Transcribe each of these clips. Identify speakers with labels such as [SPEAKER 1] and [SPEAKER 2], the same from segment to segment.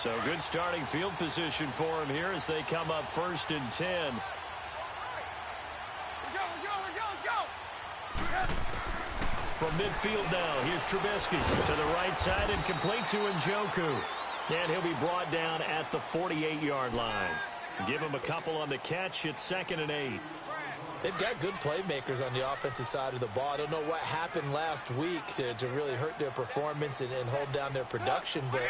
[SPEAKER 1] So good starting field position for him here as they come up 1st and 10. From midfield now, here's Trubisky to the right side and complete to Njoku. And he'll be brought down at the 48-yard line. Give him a couple on the catch. It's 2nd and 8.
[SPEAKER 2] They've got good playmakers on the offensive side of the ball. I don't know what happened last week to really hurt their performance and hold down their production, but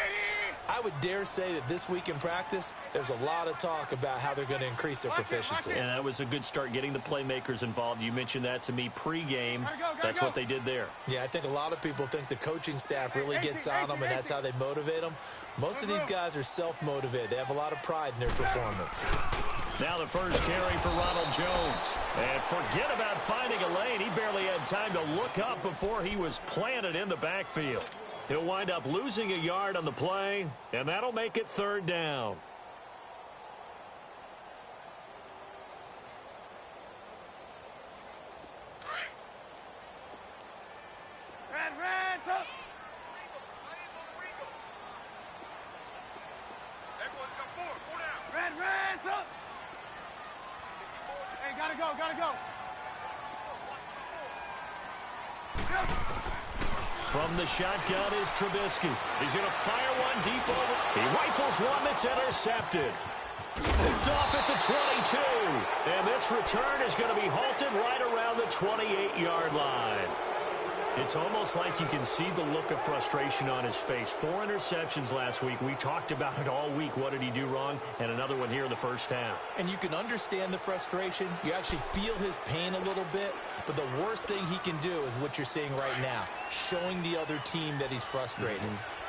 [SPEAKER 2] I would dare say that this week in practice, there's a lot of talk about how they're going to increase their proficiency.
[SPEAKER 1] And that was a good start getting the playmakers involved. You mentioned that to me pregame. That's what they did there.
[SPEAKER 2] Yeah, I think a lot of people think the coaching staff really gets on them, and that's how they motivate them. Most of these guys are self-motivated. They have a lot of pride in their performance.
[SPEAKER 1] Now the first carry for Ronald Jones. And forget about finding a lane. He barely had time to look up before he was planted in the backfield. He'll wind up losing a yard on the play, and that'll make it 3rd down. From the shotgun is Trubisky. He's going to fire one deep over. He rifles one that's intercepted. Picked off at the 22. And this return is going to be halted right around the 28-yard line. It's almost like you can see the look of frustration on his face. 4 interceptions last week. We talked about it all week. What did he do wrong? And another one here in the first half.
[SPEAKER 2] And you can understand the frustration. You actually feel his pain a little bit. But the worst thing he can do is what you're seeing right now, showing the other team that he's frustrated.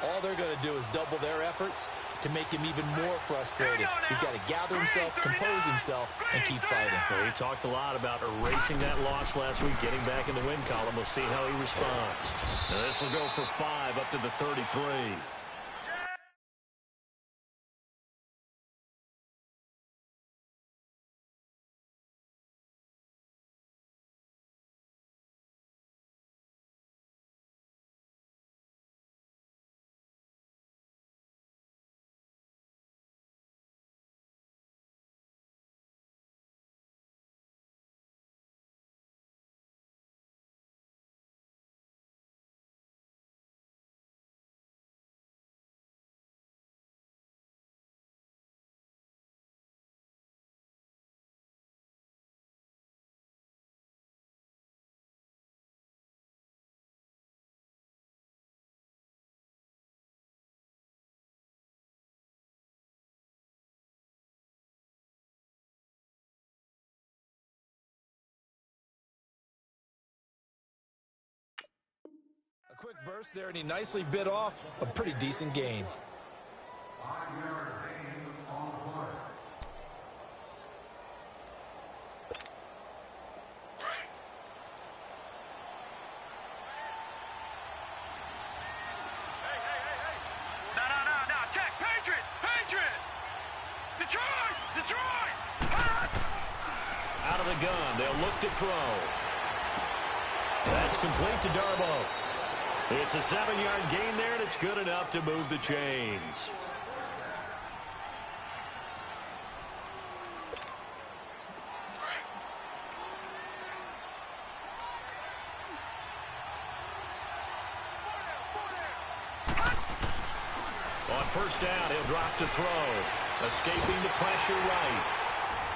[SPEAKER 2] All they're going to do is double their efforts to make him even more frustrated. He's got to gather himself, compose himself, and keep fighting.
[SPEAKER 1] Well, he talked a lot about erasing that loss last week, getting back in the win column. We'll see how he responds. Now this will go for 5 up to the 33.
[SPEAKER 2] A quick burst there, and he nicely bit off a pretty decent gain.
[SPEAKER 1] Out of the gun, they'll look to throw. That's complete to Darboh. It's a 7-yard gain there, and it's good enough to move the chains. On first down, he'll drop to throw. Escaping the pressure right.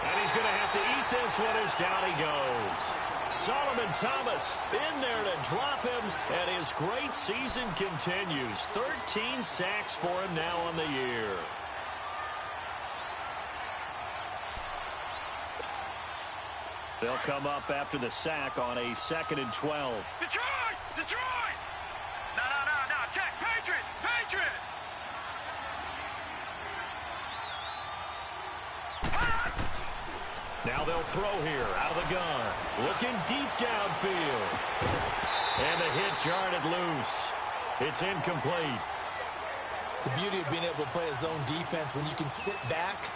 [SPEAKER 1] And he's going to have to eat this one as down he goes. Solomon Thomas in there to drop him, and his great season continues. 13 sacks for him now on the year. They'll come up after the sack on a 2nd and 12.
[SPEAKER 3] Detroit! Detroit! No, check. Patriot!
[SPEAKER 1] Now they'll throw here out of the gun. Looking deep downfield. And the hit jarred loose. It's incomplete.
[SPEAKER 2] The beauty of being able to play a zone defense when you can sit back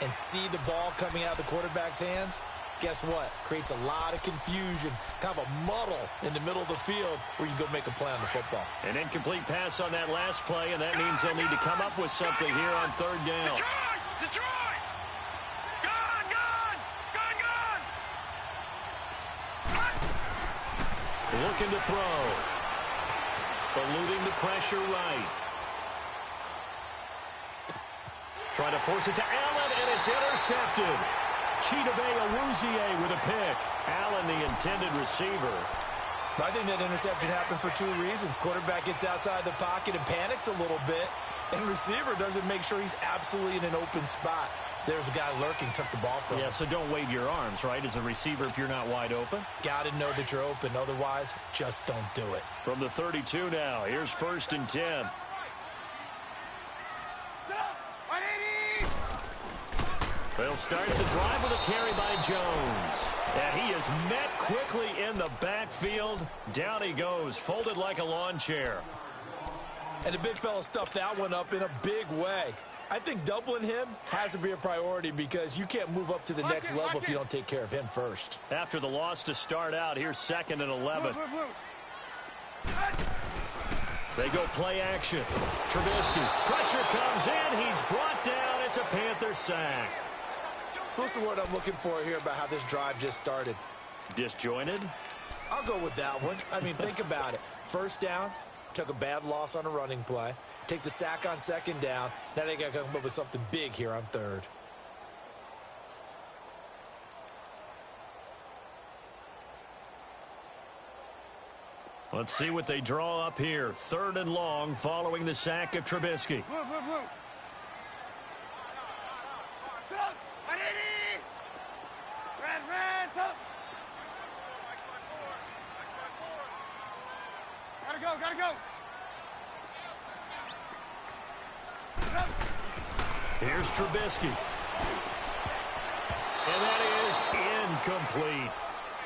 [SPEAKER 2] and see the ball coming out of the quarterback's hands, guess what? Creates a lot of confusion, kind of a muddle in the middle of the field where you go make a play on the football.
[SPEAKER 1] An incomplete pass on that last play, and that means they'll need to come up with something here on third down.
[SPEAKER 3] Detroit! Gone! Gone! Gone! Gone!
[SPEAKER 1] Looking to throw. Eluding the pressure right. Trying to force it to Allen, and it's intercepted. Chidobe with a pick. Allen, the intended receiver.
[SPEAKER 2] I think that interception happened for two reasons. Quarterback gets outside the pocket and panics a little bit, and receiver doesn't make sure he's absolutely in an open spot. So there's a guy lurking, took the ball from him.
[SPEAKER 1] Yeah, so don't wave your arms, right, as a receiver if you're not wide open.
[SPEAKER 2] Got to know that you're open. Otherwise, just don't do it.
[SPEAKER 1] From the 32 now, here's 1st and 10. They'll start the drive with a carry by Jones. And he is met quickly in the backfield. Down he goes, folded like a lawn chair.
[SPEAKER 2] And the big fella stuffed that one up in a big way. I think doubling him has to be a priority because you can't move up to the next level if you don't take care of him first.
[SPEAKER 1] After the loss to start out, here's 2nd and 11. They go play action. Trubisky, pressure comes in. He's brought down. It's a Panther sack.
[SPEAKER 2] So what's the word I'm looking for here about how this drive just started?
[SPEAKER 1] Disjointed?
[SPEAKER 2] I'll go with that one. I mean, think about it. First down, took a bad loss on a running play. Take the sack on 2nd down. Now they got to come up with something big here on 3rd.
[SPEAKER 1] Let's see what they draw up here. 3rd and long following the sack of Trubisky.
[SPEAKER 3] Gotta go.
[SPEAKER 1] Here's Trubisky. And that is incomplete.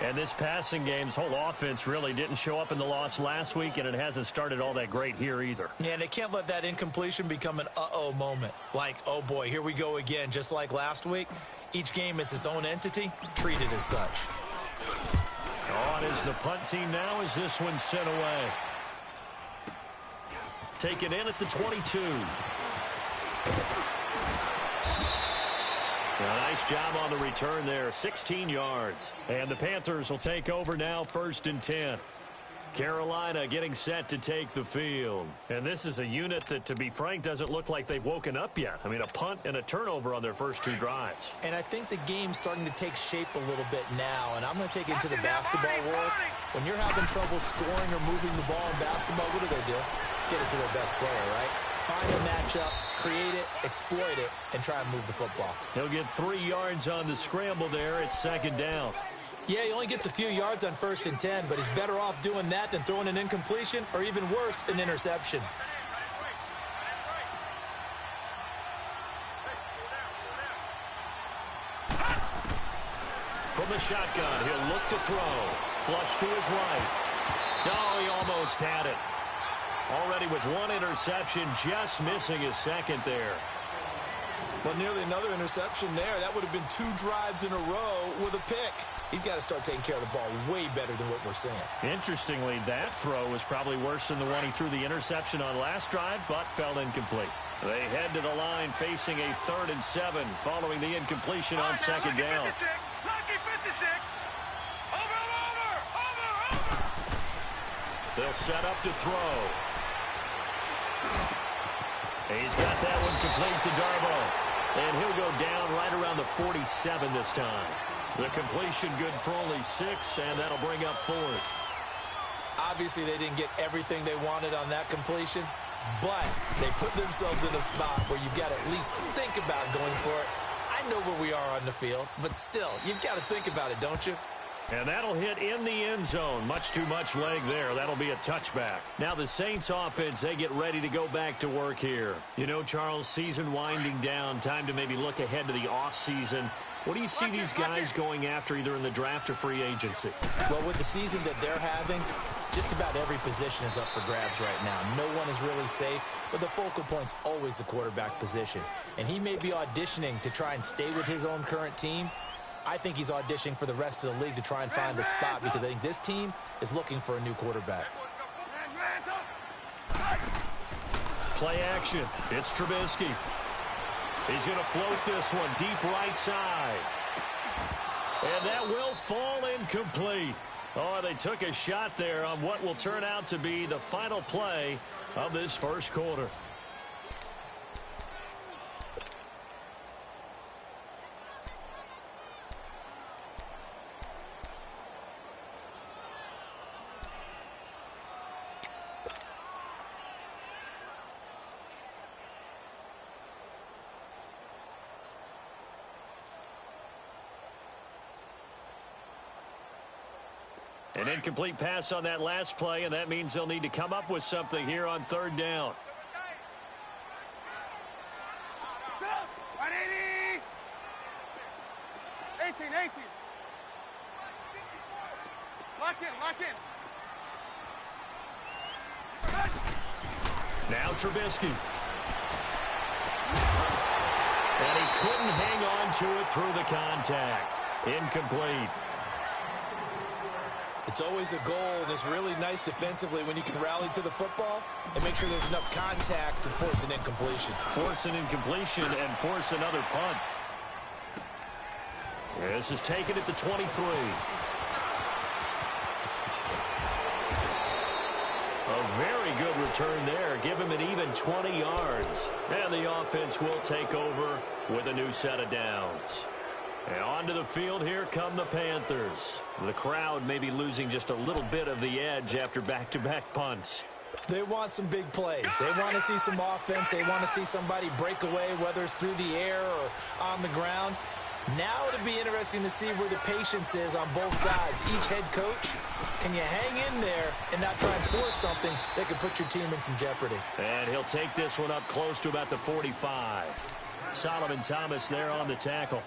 [SPEAKER 1] And this passing game's whole offense really didn't show up in the loss last week, and it hasn't started all that great here either.
[SPEAKER 2] Yeah, and they can't let that incompletion become an uh-oh moment. Like, oh boy, here we go again, just like last week. Each game is its own entity, treat it as such.
[SPEAKER 1] On is the punt team now as this one's sent away. Taken in at the 22. A nice job on the return there, 16 yards. And the Panthers will take over now, 1st and 10. Carolina getting set to take the field. And this is a unit that, to be frank, doesn't look like they've woken up yet. I mean, a punt and a turnover on their first 2 drives.
[SPEAKER 2] And I think the game's starting to take shape a little bit now. And I'm going to take it into the basketball world. When you're having trouble scoring or moving the ball in basketball, what do? Get it to their best player, right? Find a matchup, create it, exploit it, and try and move the football.
[SPEAKER 1] He'll get 3 yards on the scramble there. It's 2nd down.
[SPEAKER 2] Yeah, he only gets a few yards on 1st and 10, but he's better off doing that than throwing an incompletion or even worse, an interception.
[SPEAKER 1] From the shotgun, he'll look to throw. Flush to his right. No, he almost had it. Already with 1 interception, just missing his 2nd there.
[SPEAKER 2] Well, nearly another interception there. That would have been 2 drives in a row with a pick. He's got to start taking care of the ball way better than what we're seeing. Interestingly, that throw was probably worse than the one he threw the interception on last drive, but fell incomplete.
[SPEAKER 1] They head to the line facing a 3rd and 7 following the incompletion on 2nd down.
[SPEAKER 3] Lucky 56. Over.
[SPEAKER 1] They'll set up to throw. He's got that one complete to Darbo. And he'll go down right around the 47 this time. The completion good for only 6, and that'll bring up 4th. Obviously, they didn't get everything they wanted on that completion, but they put themselves in a spot where you've got to at least think about going for it. I know where we are on the field, but still, you've got to think about it, don't you? And that'll hit in the end zone. Much too much leg there. That'll be a touchback. Now the Saints offense, they get ready to go back to work here. You know, Charles, season winding down. Time to maybe look ahead to the offseason. What do you see these guys going after either in the draft or free agency? Well, with the season that they're having, just about every position is up for grabs right now. No one is really safe, but the focal point's always the quarterback position. And he may be auditioning to try and stay with his own current team,
[SPEAKER 2] I think he's auditioning for the rest of the league to try and find a spot because I think this team is looking for a new quarterback.
[SPEAKER 1] Play action. It's Trubisky. He's going to float this one deep right side. And that will fall incomplete. Oh, they took a shot there on what will turn out to be the final play of this first quarter. An incomplete pass on that last play, and that means they'll need to come up with something here on third down.
[SPEAKER 3] 180. 18. Lock in.
[SPEAKER 1] Now Trubisky. And he couldn't hang on to it through the contact. Incomplete.
[SPEAKER 2] It's always a goal, and it's really nice defensively when you can rally to the football and make sure there's enough contact to force an incompletion.
[SPEAKER 1] Force an incompletion and force another punt. This is taken at the 23. A very good return there. Give him an even 20 yards. And the offense will take over with a new set of downs. And onto the field, here come the Panthers. The crowd may be losing just a little bit of the edge after back-to-back punts.
[SPEAKER 2] They want some big plays. They want to see some offense. They want to see somebody break away, whether it's through the air or on the ground. Now it'll be interesting to see where the patience is on both sides. Each head coach, can you hang in there and not try and force something that could put your team in some jeopardy?
[SPEAKER 1] And he'll take this one up close to about the 45. Solomon Thomas there on the tackle.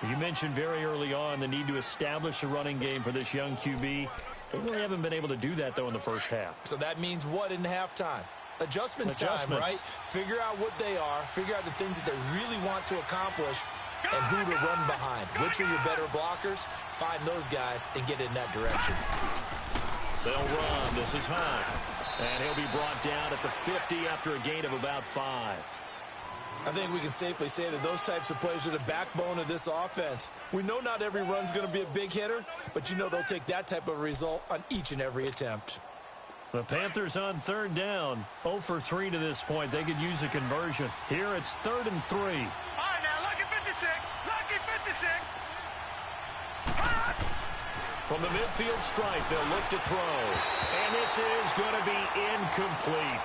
[SPEAKER 1] You mentioned very early on the need to establish a running game for this young QB. They really haven't been able to do that, though, in the first half.
[SPEAKER 2] So that means what in halftime? Adjustments time, right? Figure out what they are, figure out the things that they really want to accomplish, and who to run behind. Which are your better blockers? Find those guys and get in that direction.
[SPEAKER 1] They'll run. This is Hunt. And he'll be brought down at the 50 after a gain of about 5.
[SPEAKER 2] I think we can safely say that those types of plays are the backbone of this offense. We know not every run's going to be a big hitter, but you know they'll take that type of result on each and every attempt.
[SPEAKER 1] The Panthers on third down. 0 for 3 to this point. They could use a conversion. Here it's 3rd and 3.
[SPEAKER 3] All right, now, lucky 56. Lucky 56.
[SPEAKER 1] From the midfield stripe, they'll look to throw. And this is going to be incomplete.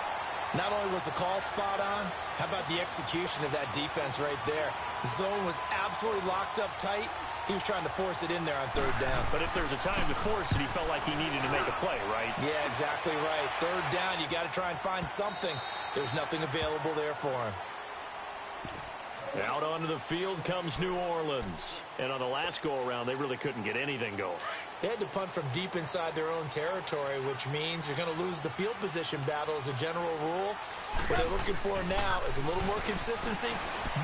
[SPEAKER 2] Not only was the call spot on, how about the execution of that defense right there? The zone was absolutely locked up tight. He was trying to force it in there on third down.
[SPEAKER 1] But if there's a time to force it, he felt like he needed to make a play, right?
[SPEAKER 2] Yeah, exactly right. Third down, you got to try and find something. There's nothing available there for him.
[SPEAKER 1] Out onto the field comes New Orleans. And on the last go-around, they really couldn't get anything going.
[SPEAKER 2] They had to punt from deep inside their own territory, which means you're going to lose the field position battle as a general rule. What they're looking for now is a little more consistency.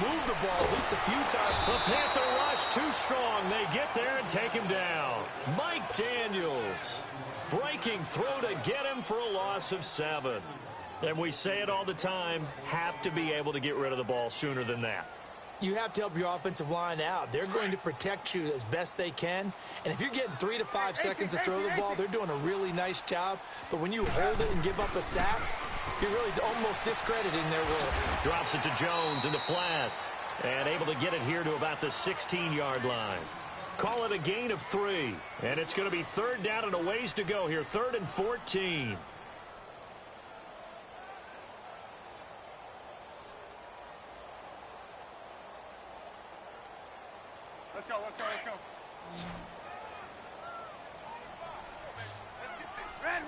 [SPEAKER 2] Move the ball at least a few times.
[SPEAKER 1] The Panther rush too strong. They get there and take him down. Mike Daniels breaking through to get him for a loss of 7. And we say it all the time, have to be able to get rid of the ball sooner than that.
[SPEAKER 2] You have to help your offensive line out. They're going to protect you as best they can. And if you're getting 3 to 5 seconds to throw the ball, they're doing a really nice job. But when you hold it and give up a sack, you're really almost discrediting their work.
[SPEAKER 1] Drops it to Jones in the flat. And able to get it here to about the 16-yard line. Call it a gain of 3. And it's going to be 3rd down and a ways to go here. 3rd and 14.
[SPEAKER 3] Let's go. Red,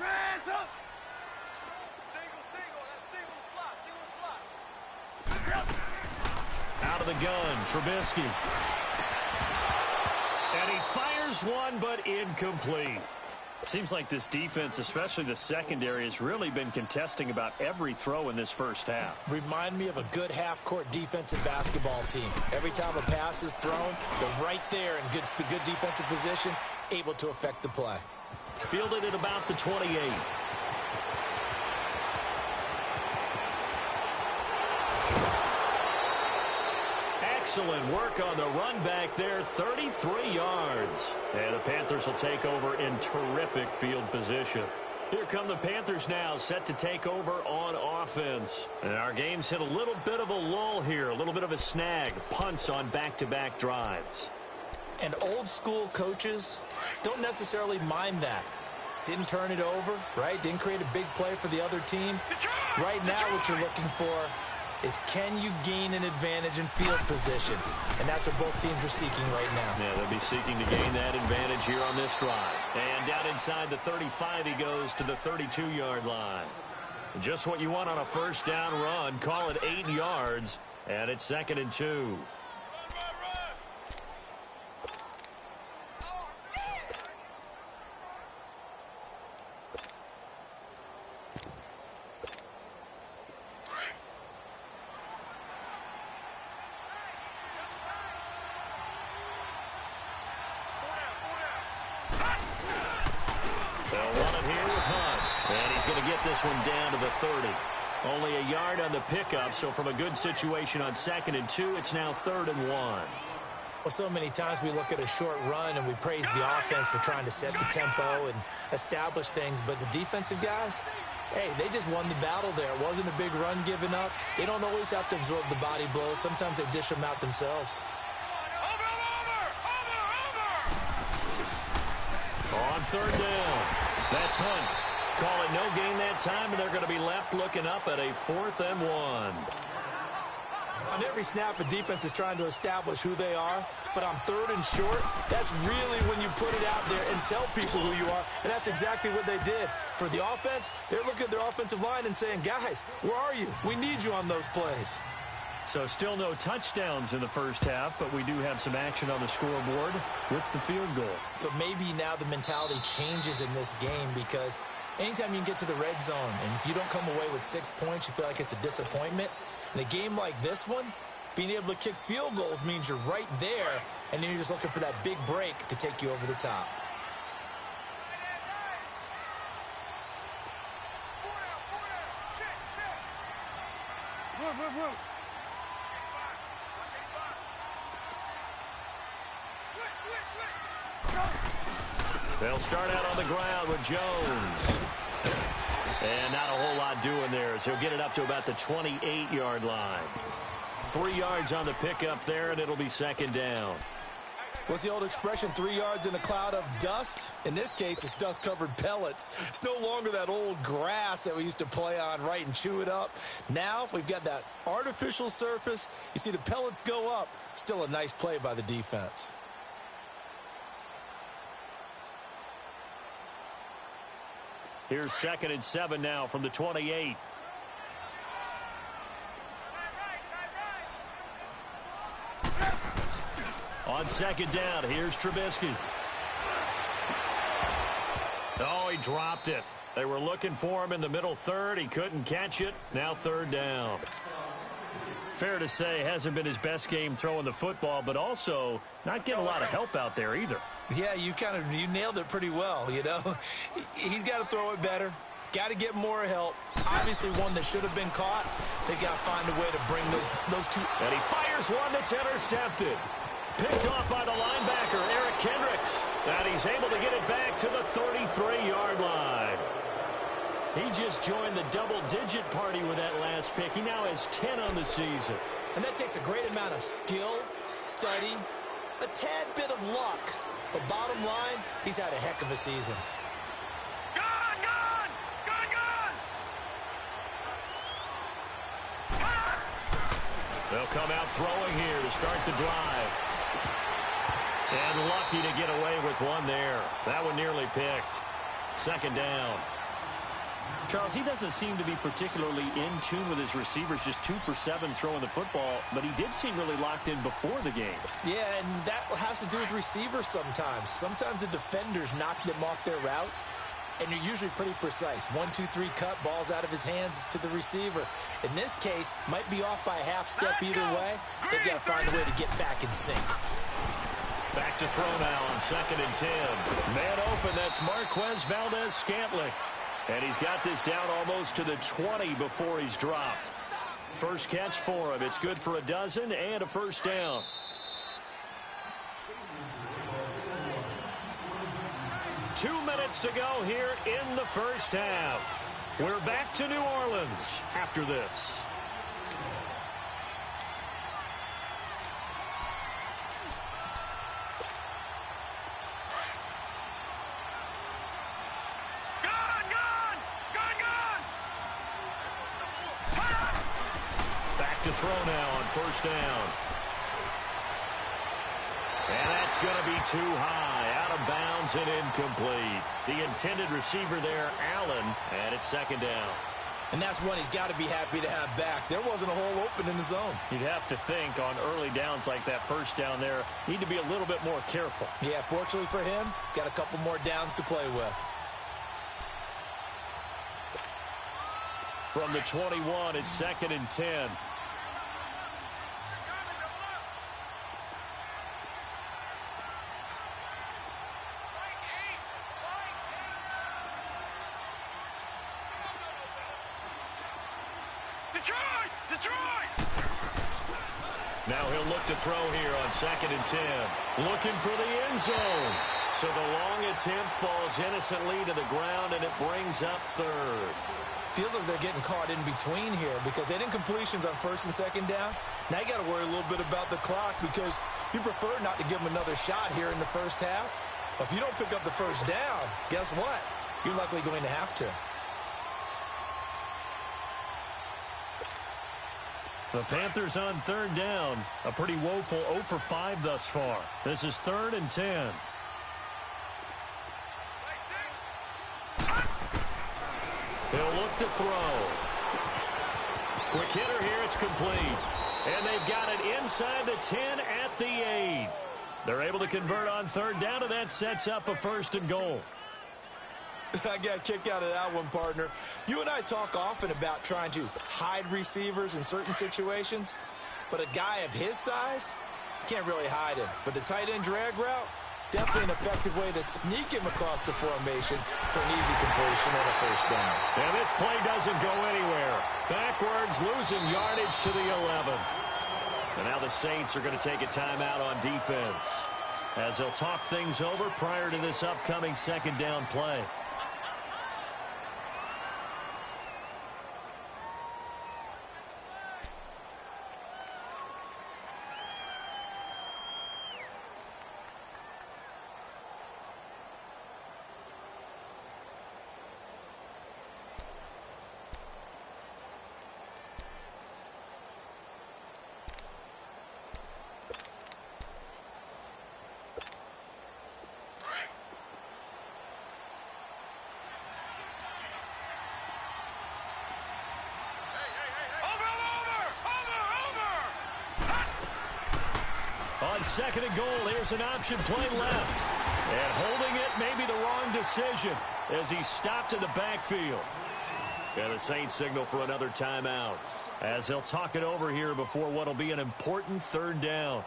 [SPEAKER 3] up.
[SPEAKER 1] Out of the gun, Trubisky. And he fires one, but incomplete. Seems like this defense, especially the secondary, has really been contesting about every throw in this first half.
[SPEAKER 2] Remind me of a good half-court defensive basketball team. Every time a pass is thrown, they're right there in good defensive position, able to affect the play.
[SPEAKER 1] Fielded at about the 28. Excellent work on the run back there, 33 yards. And the Panthers will take over in terrific field position. Here come the Panthers now, set to take over on offense. And our game's hit a little bit of a lull here, a little bit of a snag. Punts on back-to-back drives.
[SPEAKER 2] And old-school coaches don't necessarily mind that. Didn't turn it over, right? Didn't create a big play for the other team. Right now what you're looking for is can you gain an advantage in field position? And that's what both teams are seeking right now.
[SPEAKER 1] Yeah, they'll be seeking to gain that advantage here on this drive. And down inside the 35, he goes to the 32-yard line. Just what you want on a first down run. Call it 8 yards, and it's 2nd and 2. This one down to the 30. Only a yard on the pickup, so from a good situation on 2nd and 2, it's now 3rd and 1.
[SPEAKER 2] Well, so many times we look at a short run and we praise the offense for trying to set the tempo and establish things, but the defensive guys, hey, they just won the battle there. It wasn't a big run given up. They don't always have to absorb the body blows. Sometimes they dish them out themselves.
[SPEAKER 1] On 3rd down, that's Hunt. Call it no gain that time, and they're going to be left looking up at a 4th and 1.
[SPEAKER 2] On every snap, a defense is trying to establish who they are, but on 3rd and short, that's really when you put it out there and tell people who you are, and that's exactly what they did. For the offense, they're looking at their offensive line and saying, guys, where are you? We need you on those plays.
[SPEAKER 1] So still no touchdowns in the first half, but we do have some action on the scoreboard with the field goal. So
[SPEAKER 2] maybe now the mentality changes in this game because anytime you can get to the red zone, and if you don't come away with 6 points, you feel like it's a disappointment. In a game like this one, being able to kick field goals means you're right there, and then you're just looking for that big break to take you over the top.
[SPEAKER 1] They'll start out on the ground with Jones. And not a whole lot doing there as he'll get it up to about the 28-yard line. 3 yards on the pickup there, and it'll be 2nd down.
[SPEAKER 2] What's the old expression, 3 yards in a cloud of dust? In this case, it's dust-covered pellets. It's no longer that old grass that we used to play on, right, and chew it up. Now we've got that artificial surface. You see the pellets go up. Still a nice play by the defense.
[SPEAKER 1] Here's 2nd and 7 now from the 28. On 2nd down, here's Trubisky. Oh, he dropped it. They were looking for him in the middle third. He couldn't catch it. Now 3rd down. Fair to say, hasn't been his best game throwing the football, but also not getting a lot of help out there either.
[SPEAKER 2] Yeah, you nailed it pretty well, you know. He's got to throw it better. Got to get more help. Obviously one that should have been caught. They got to find a way to bring those two.
[SPEAKER 1] And he fires one that's intercepted. Picked off by the linebacker, Eric Kendricks. And he's able to get it back to the 33-yard line. He just joined the double-digit party with that last pick. He now has 10 on the season.
[SPEAKER 2] And that takes a great amount of skill, study, a tad bit of luck. But bottom line, he's had a heck of a season.
[SPEAKER 3] Gone!
[SPEAKER 1] They'll come out throwing here to start the drive. And lucky to get away with one there. That one nearly picked. 2nd down. Charles, he doesn't seem to be particularly in tune with his receivers, just 2 for 7 throwing the football, but he did seem really locked in before the game.
[SPEAKER 2] Yeah, and that has to do with receivers sometimes. Sometimes the defenders knock them off their routes, and you're usually pretty precise. 1, 2, 3 cut, balls out of his hands to the receiver. In this case, might be off by a half step either way. They've got to find a way to get back in sync.
[SPEAKER 1] Back to throw now on 2nd and 10. Man open, that's Marquez Valdez-Scantling. And he's got this down almost to the 20 before he's dropped. First catch for him. It's good for a dozen and a first down. Two minutes to go here in the first half. We're back to New Orleans after this. To throw now on first down. And that's going to be too high, out of bounds and incomplete. The intended receiver there, Allen, and it's 2nd down.
[SPEAKER 2] And that's one he's got to be happy to have back. There wasn't a hole open in the zone.
[SPEAKER 1] You'd have to think on early downs like that first down there, need to be a little bit more careful.
[SPEAKER 2] Yeah, fortunately for him, got a couple more downs to play with.
[SPEAKER 1] From the 21, it's 2nd and 10. Now he'll look to throw here on 2nd and 10. Looking for the end zone. So the long attempt falls innocently to the ground, and it brings up 3rd.
[SPEAKER 2] Feels like they're getting caught in between here because they had incompletions on 1st and 2nd down. Now you got to worry a little bit about the clock because you prefer not to give them another shot here in the first half. But if you don't pick up the first down, guess what? You're likely going to have to.
[SPEAKER 1] The Panthers on 3rd down. A pretty woeful 0 for 5 thus far. This is 3rd and 10. He'll look to throw. Quick hitter here. It's complete. And they've got it inside the 10 at the 8. They're able to convert on 3rd down, and that sets up a 1st and goal.
[SPEAKER 2] I got a kick out of that one, partner. You and I talk often about trying to hide receivers in certain situations, but a guy of his size can't really hide him. But the tight end drag route, definitely an effective way to sneak him across the formation for an easy completion and a 1st down.
[SPEAKER 1] And this play doesn't go anywhere. Backwards, losing yardage to the 11. And now the Saints are going to take a timeout on defense as they'll talk things over prior to this upcoming 2nd down play. On 2nd and goal, here's an option play left. And holding it may be the wrong decision as he stopped in the backfield. And the Saints signal for another timeout as they'll talk it over here before what will be an important 3rd down.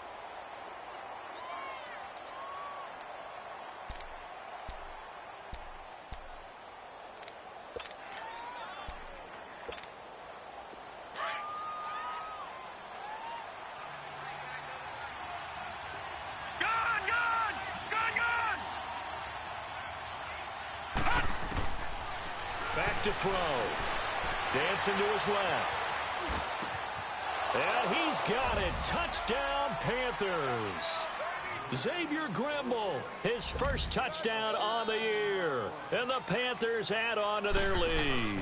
[SPEAKER 1] To throw. Dancing to his left. And he's got it. Touchdown, Panthers. Xavier Grimble, his first touchdown on the year. And the Panthers add on to their lead.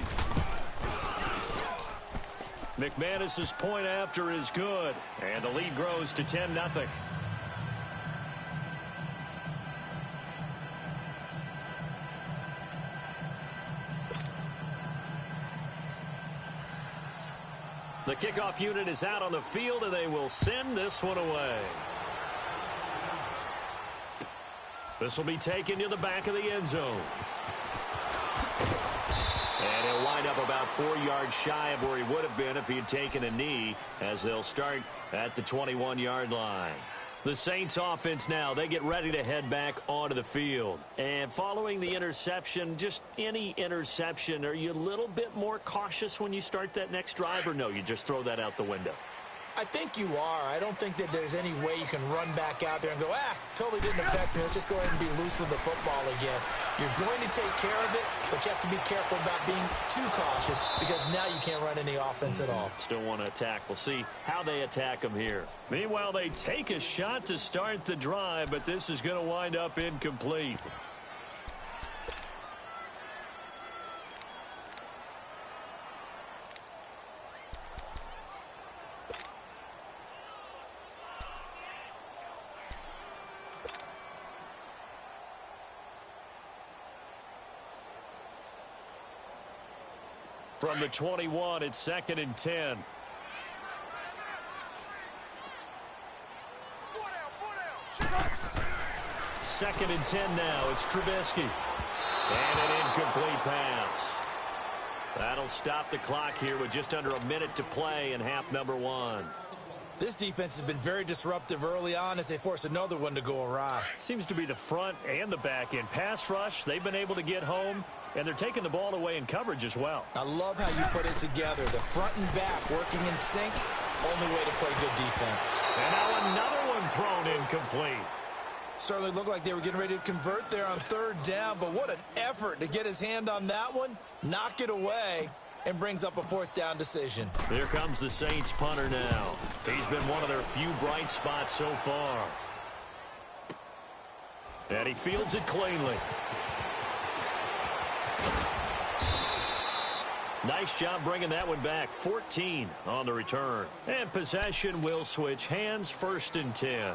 [SPEAKER 1] McManus's point after is good. And the lead grows to 10-0. The kickoff unit is out on the field, and they will send this one away. This will be taken to the back of the end zone. And he'll wind up about 4 yards shy of where he would have been if he had taken a knee, as they'll start at the 21-yard line. The Saints offense now, they get ready to head back onto the field. And following the interception, just any interception, are you a little bit more cautious when you start that next drive, or no, you just throw that out the window?
[SPEAKER 2] I think you are. I don't think that there's any way you can run back out there and go, totally didn't affect me. Let's just go ahead and be loose with the football again. You're going to take care of it, but you have to be careful about being too cautious because now you can't run any offense at all.
[SPEAKER 1] Still want to attack. We'll see how they attack them here. Meanwhile, they take a shot to start the drive, but this is going to wind up incomplete. From the 21, it's 2nd and 10. Second and 10 now. It's Trubisky. And an incomplete pass. That'll stop the clock here with just under a minute to play in half number 1.
[SPEAKER 2] This defense has been very disruptive early on as they force another one to go awry.
[SPEAKER 1] Seems to be the front and the back end. Pass rush, they've been able to get home, and they're taking the ball away in coverage as well.
[SPEAKER 2] I love how you put it together. The front and back working in sync, only way to play good defense.
[SPEAKER 1] And now another one thrown incomplete.
[SPEAKER 2] Certainly looked like they were getting ready to convert there on 3rd down, but what an effort to get his hand on that one, knock it away, and brings up a 4th down decision.
[SPEAKER 1] Here comes the Saints punter now. He's been one of their few bright spots so far. And he fields it cleanly. Nice job bringing that one back. 14 on the return. And possession will switch hands, 1st and 10.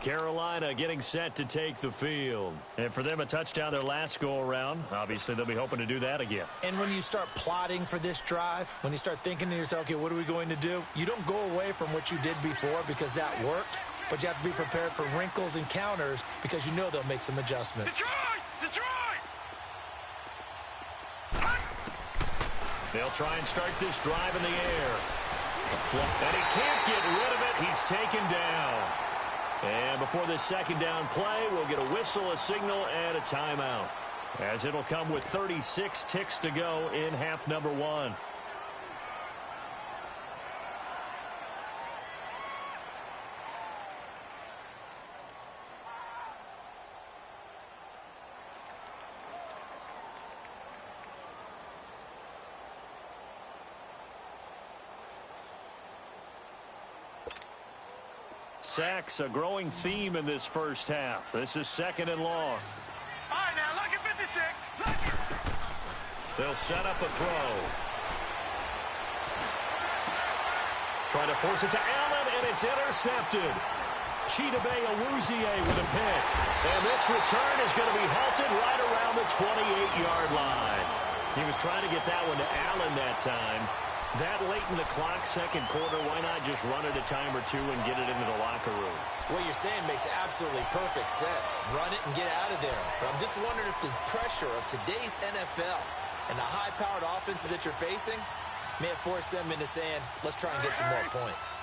[SPEAKER 1] Carolina getting set to take the field. And for them, a touchdown their last go-around. Obviously, they'll be hoping to do that again.
[SPEAKER 2] And when you start plotting for this drive, when you start thinking to yourself, okay, what are we going to do? You don't go away from what you did before because that worked, but you have to be prepared for wrinkles and counters because you know they'll make some adjustments.
[SPEAKER 3] Detroit!
[SPEAKER 1] They'll try and start this drive in the air. And he can't get rid of it. He's taken down. And before this 2nd down play, we'll get a whistle, a signal, and a timeout, as it'll come with 36 ticks to go in half number 1. Sacks, a growing theme in this first half. This is 2nd and long.
[SPEAKER 3] All right, now, look at 56. Look.
[SPEAKER 1] They'll set up a throw. Trying to force it to Allen, and it's intercepted. Chidobe Awuzie with a pick. And this return is going to be halted right around the 28-yard line. He was trying to get that one to Allen that time. That late in the clock, 2nd quarter, why not just run it a time or two and get it into the locker room?
[SPEAKER 2] What you're saying makes absolutely perfect sense. Run it and get out of there. But I'm just wondering if the pressure of today's NFL and the high-powered offenses that you're facing may have forced them into saying, let's try and get some more points.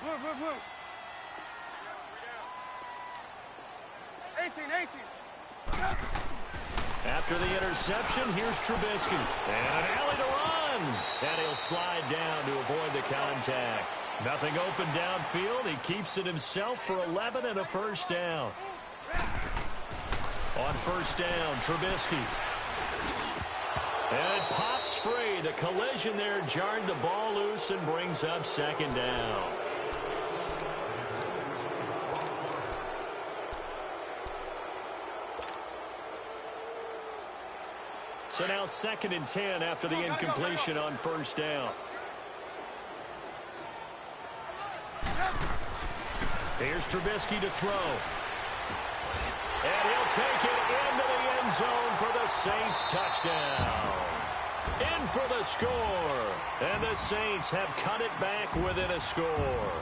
[SPEAKER 3] Move. 18.
[SPEAKER 1] After the interception, here's Trubisky. And an alley to run. And he'll slide down to avoid the contact. Nothing open downfield. He keeps it himself for 11 and a 1st down. On 1st down, Trubisky. And it pops free. The collision there jarred the ball loose and brings up 2nd down. So now 2nd and 10 after the incompletion on 1st down. Here's Trubisky to throw. And he'll take it into the end zone for the Saints touchdown. in for the score. And the Saints have cut it back within a score.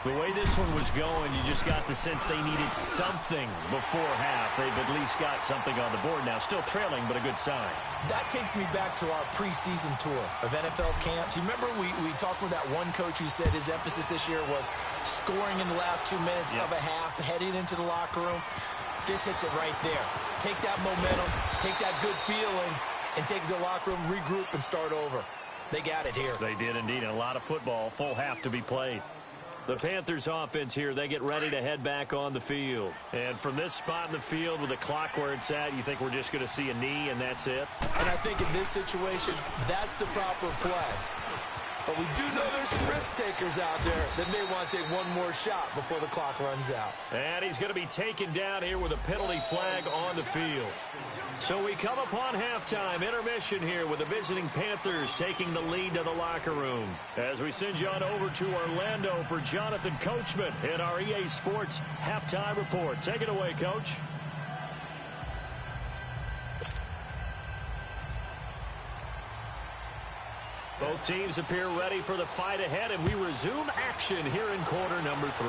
[SPEAKER 1] The way this one was going, you just got the sense they needed something before half. They've at least got something on the board now. Still trailing, but a good sign.
[SPEAKER 2] That takes me back to our preseason tour of NFL camps. You remember we talked with that one coach who said his emphasis this year was scoring in the last 2 minutes of a half, heading into the locker room. This hits it right there. Take that momentum, take that good feeling, and take it to the locker room, regroup, and start over. They got it here.
[SPEAKER 1] They did indeed. And a lot of football, full half to be played. The Panthers offense here, they get ready to head back on the field. And from this spot in the field with the clock where it's at, you think we're just going to see a knee and that's it?
[SPEAKER 2] And I think in this situation, that's the proper play. But we do know there's some risk takers out there that may want to take one more shot before the clock runs out.
[SPEAKER 1] And he's going to be taken down here with a penalty flag on the field. So we come upon halftime, intermission here with the visiting Panthers taking the lead to the locker room. As we send you on over to Orlando for Jonathan Coachman in our EA Sports Halftime Report. Take it away, Coach. Both teams appear ready for the fight ahead, and we resume action here in quarter number 3.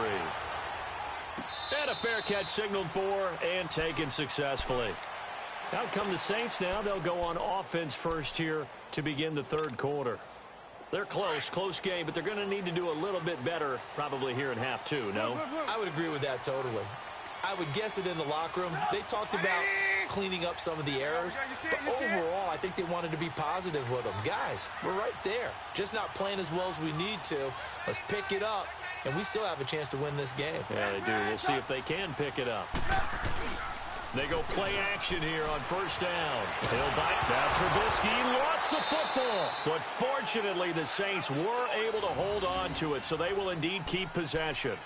[SPEAKER 1] And a fair catch signaled for and taken successfully. Out come the Saints now. They'll go on offense first here to begin the third quarter. They're close game, but they're going to need to do a little bit better probably here in half 2, no?
[SPEAKER 2] I would agree with that totally. I would guess it in the locker room. They talked about cleaning up some of the errors, but overall, I think they wanted to be positive with them. Guys, we're right there. Just not playing as well as we need to. Let's pick it up, and we still have a chance to win this game.
[SPEAKER 1] Yeah, they do. We'll see if they can pick it up. They go play action here on first down. He'll bite. Now Trubisky lost the football. But fortunately, the Saints were able to hold on to it, so they will indeed keep possession.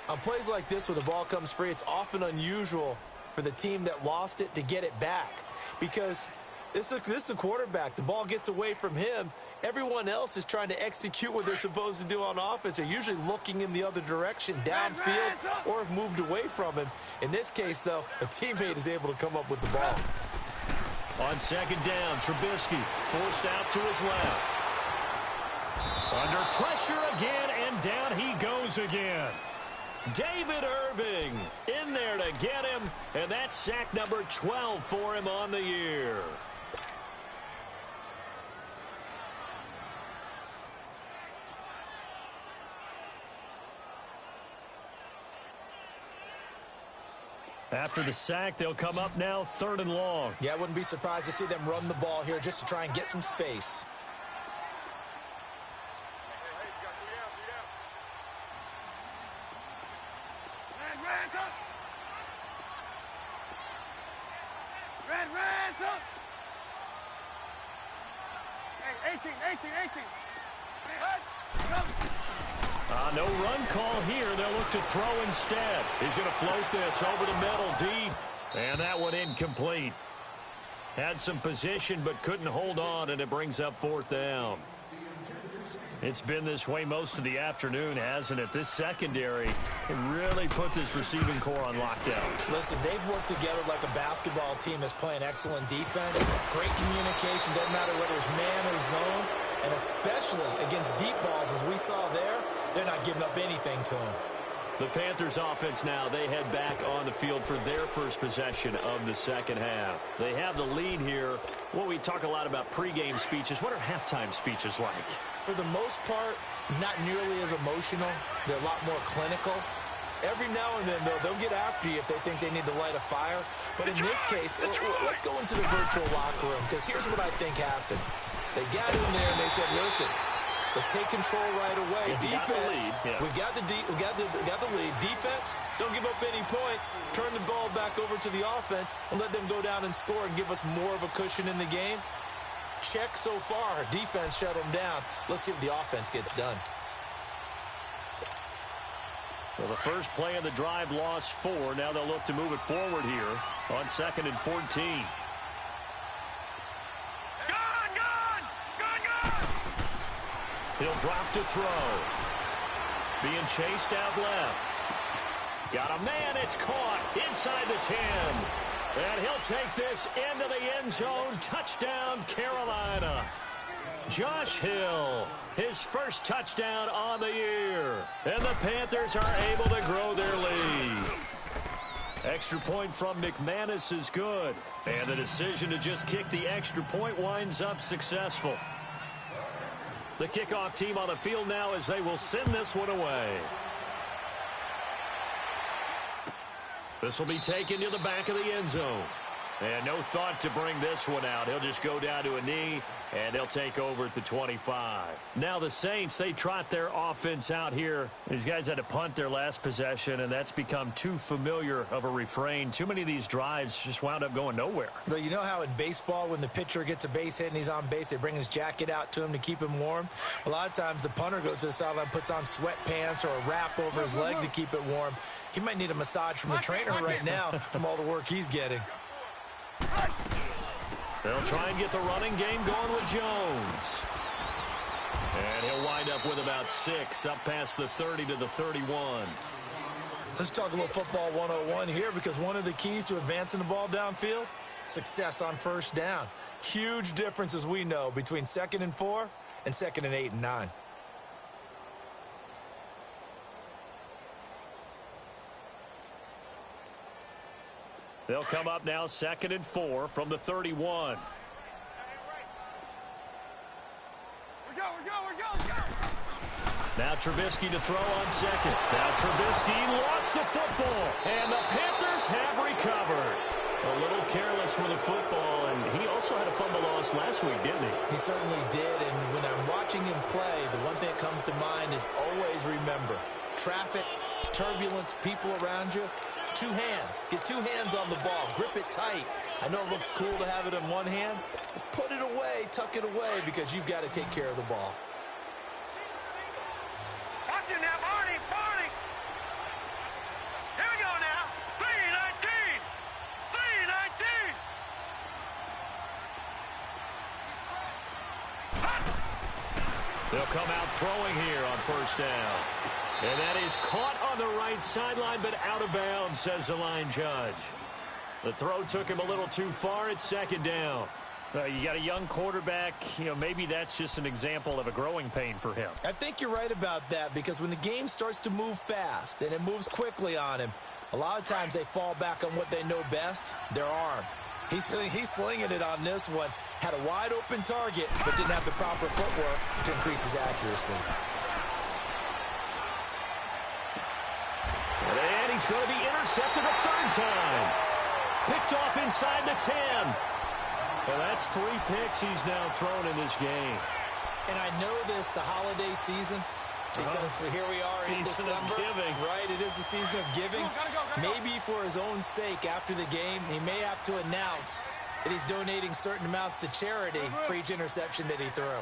[SPEAKER 2] On plays like this where the ball comes free, it's often unusual for the team that lost it to get it back. Because this is a quarterback. The ball gets away from him. Everyone else is trying to execute what they're supposed to do on offense. They're usually looking in the other direction, downfield, or have moved away from him. In this case, though, a teammate is able to come up with the ball.
[SPEAKER 1] On second down, Trubisky forced out to his left. Under pressure again, and down he goes again. David Irving in there to get him, and that's sack number 12 for him on the year. After the sack, they'll come up now 3rd and long.
[SPEAKER 2] Yeah, I wouldn't be surprised to see them run the ball here just to try and get some space.
[SPEAKER 1] No run call here. They'll look to throw instead. He's going to float this over the middle deep. And that one incomplete. Had some position but couldn't hold on, and it brings up 4th down. It's been this way most of the afternoon, hasn't it? This secondary really put this receiving core on lockdown.
[SPEAKER 2] Listen, they've worked together like a basketball team that's playing excellent defense. Great communication, doesn't matter whether it's man or zone. And especially against deep balls, as we saw there, they're not giving up anything to them.
[SPEAKER 1] The Panthers offense now, they head back on the field for their first possession of the second half. They have the lead here. Well, we talk a lot about pregame speeches. What are halftime speeches like?
[SPEAKER 2] For the most part, not nearly as emotional. They're a lot more clinical. Every now and then, though, they'll get after you if they think they need to light a fire. But in this case, let's go into the virtual locker room, because here's what I think happened. They got in there and they said, listen, let's take control right away. Defense, we got the lead. Defense, don't give up any points. Turn the ball back over to the offense and let them go down and score and give us more of a cushion in the game. Check so far. Defense shut them down. Let's see if the offense gets done.
[SPEAKER 1] Well, the first play of the drive lost 4. Now they'll look to move it forward here on 2nd and 14. He'll drop to throw. Being chased out left. Got a man. It's caught inside the 10. And he'll take this into the end zone. Touchdown, Carolina. Josh Hill, his first touchdown on the year. And the Panthers are able to grow their lead. Extra point from McManus is good. And the decision to just kick the extra point winds up successful. The kickoff team on the field now as they will send this one away. This will be taken to the back of the end zone. And no thought to bring this one out. He'll just go down to a knee, and they'll take over at the 25. Now the Saints, they trot their offense out here. These guys had to punt their last possession, and that's become too familiar of a refrain. Too many of these drives just wound up going nowhere.
[SPEAKER 2] Well, you know how in baseball when the pitcher gets a base hit and he's on base, they bring his jacket out to him to keep him warm? A lot of times the punter goes to the sideline, puts on sweatpants or a wrap over his leg to keep it warm. He might need a massage from the trainer right now from all the work he's getting.
[SPEAKER 1] They'll try and get the running game going with Jones. And he'll wind up with about 6, up past the 30 to the 31.
[SPEAKER 2] Let's talk a little football 101 here, because one of the keys to advancing the ball downfield, success on first down. Huge difference, as we know, between 2nd and 4 and 2nd and 8 and 9.
[SPEAKER 1] They'll come up now 2nd and 4 from the 31.
[SPEAKER 3] We go.
[SPEAKER 1] Now Trubisky to throw on 2nd. Now Trubisky lost the football, and the Panthers have recovered. A little careless with the football, and he also had a fumble loss last week, didn't he?
[SPEAKER 2] He certainly did, and when I'm watching him play, the one thing that comes to mind is always remember, traffic, turbulence, people around you. 2 hands. Get 2 hands on the ball. Grip it tight. I know it looks cool to have it in one hand, but put it away, tuck it away, because you've got to take care of the ball.
[SPEAKER 3] Watch it now, Barney. Here we go now. 3-19.
[SPEAKER 1] They'll come out throwing here on first down. And that is caught on the right sideline, but out of bounds, says the line judge. The throw took him a little too far. It's 2nd down. You got a young quarterback. Maybe that's just an example of a growing pain for him.
[SPEAKER 2] I think you're right about that, because when the game starts to move fast and it moves quickly on him, a lot of times they fall back on what they know best, their arm. He's slinging it on this one. Had a wide open target, but didn't have the proper footwork to increase his accuracy.
[SPEAKER 1] And he's going to be intercepted a 3rd time. Picked off inside the 10. Well, that's 3 picks he's now thrown in this game.
[SPEAKER 2] And I know this, the holiday season, because here we are in December.
[SPEAKER 1] Season of giving.
[SPEAKER 2] Right, it is the season of giving. Maybe for his own sake, after the game, he may have to announce that he's donating certain amounts to charity for each interception that he threw.